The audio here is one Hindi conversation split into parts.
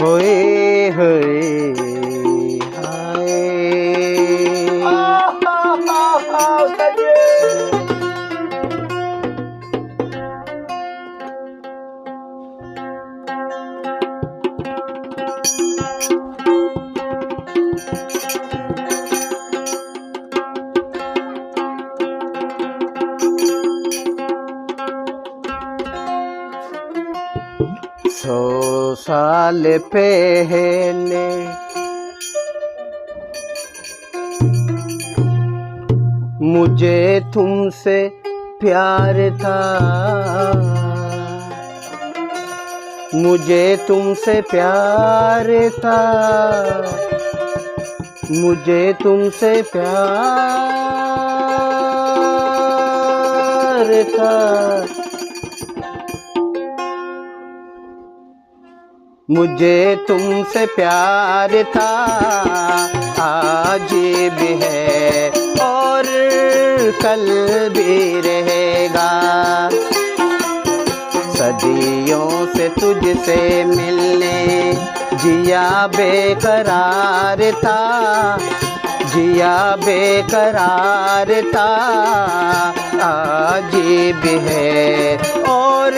होए होए हाय। 100 साल पहले मुझे तुमसे प्यार था, मुझे तुमसे प्यार था, मुझे तुमसे प्यार था। मुझे तुमसे प्यार था, आज भी है और कल भी रहेगा। सदियों से तुझसे मिलने जिया बेकरार था, जिया बेकरार था, आज भी है और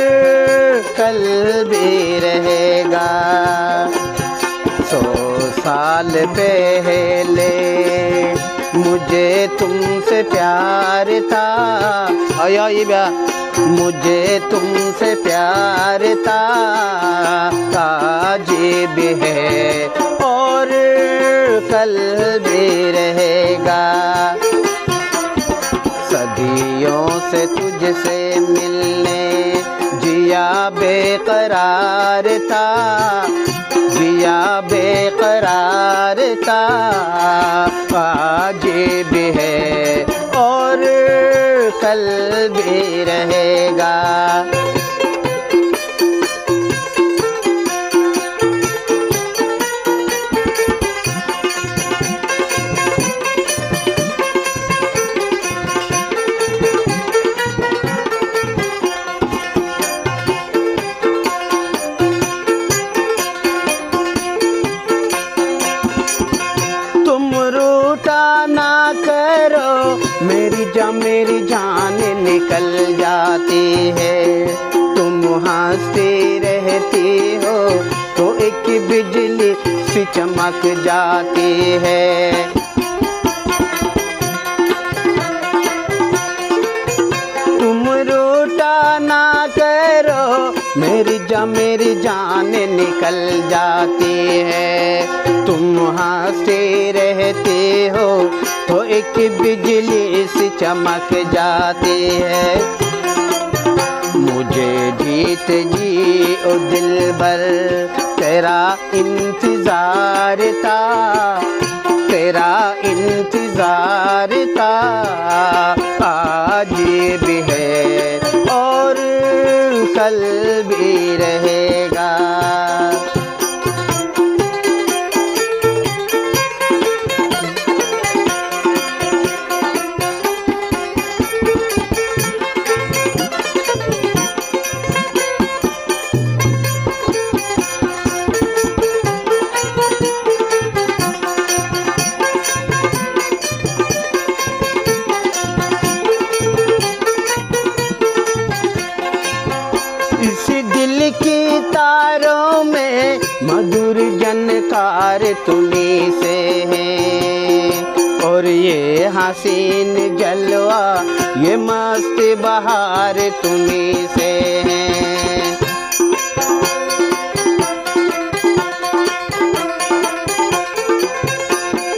कल भी रहेगा। 100 साल पहले मुझे तुमसे प्यार था, आया ये ब्या, मुझे तुमसे प्यार था, आज भी है और कल भी रहेगा। सदियों से तुझसे मिलने जिया बेकरार था, जिया बेकरार था, आज भी है और कल भी रहेगा। मेरी जान निकल जाती है, तुम हंसती रहती हो तो एक बिजली सी चमक जाती है। तुम रूठा ना करो, मेरी जान निकल जाती है, तुम हंसती रहती हो तो एक बिजली सी चमक जाती है। मुझे जीत जी ओ दिलबर तेरा इंतजार था, तेरा इंतजार था, आज भी है और कल भी रहेगा। मधुर जनकार तुम्हीं से है और ये हसीन जलवा ये मस्त बहार तुम्हीं से है।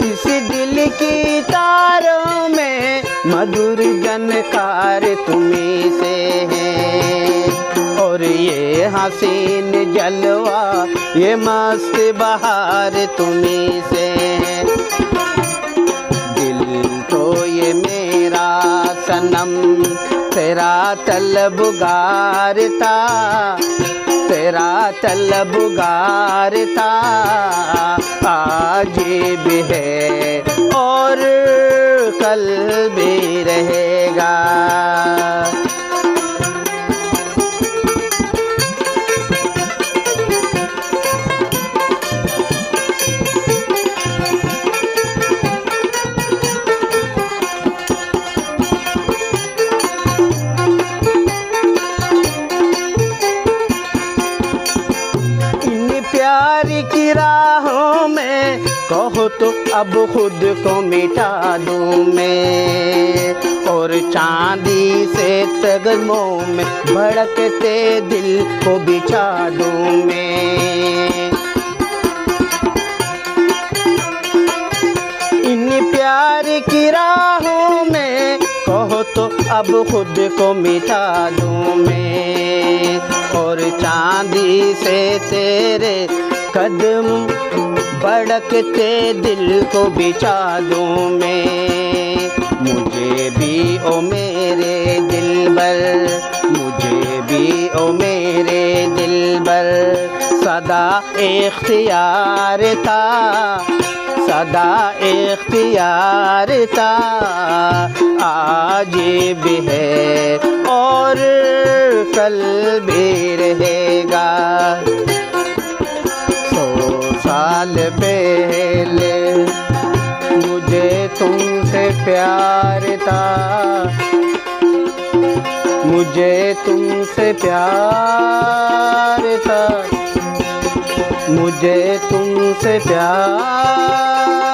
इस दिल की तारों में मधुर जनकार तुम्हीं से है और ये हसीन जलवा ये मस्त बहार तुम्हीं से है। दिल तो ये मेरा सनम तेरा तलबगार था, तेरा तलबगार था, आज भी है और कल भी रहेगा। प्यार की राहों में कहो तो अब खुद को मिटा दूं मैं, और चांदी से तगमों में भड़कते दिल को बिछा दूं मैं। इन प्यार की राहों में कहो तो अब खुद को मिटा दूं मैं, और चांदी से तेरे कदम भड़कते दिल को बिछा दूं मैं। मुझे भी ओ मेरे दिलबर, मुझे भी ओ मेरे दिलबर, सदा इख्तियार था, सदा इख्तियार था, आज भी है और कल भी रहेगा। 100 साल पहले मुझे तुमसे प्यार था, मुझे तुमसे प्यार था, मुझे तुमसे प्यार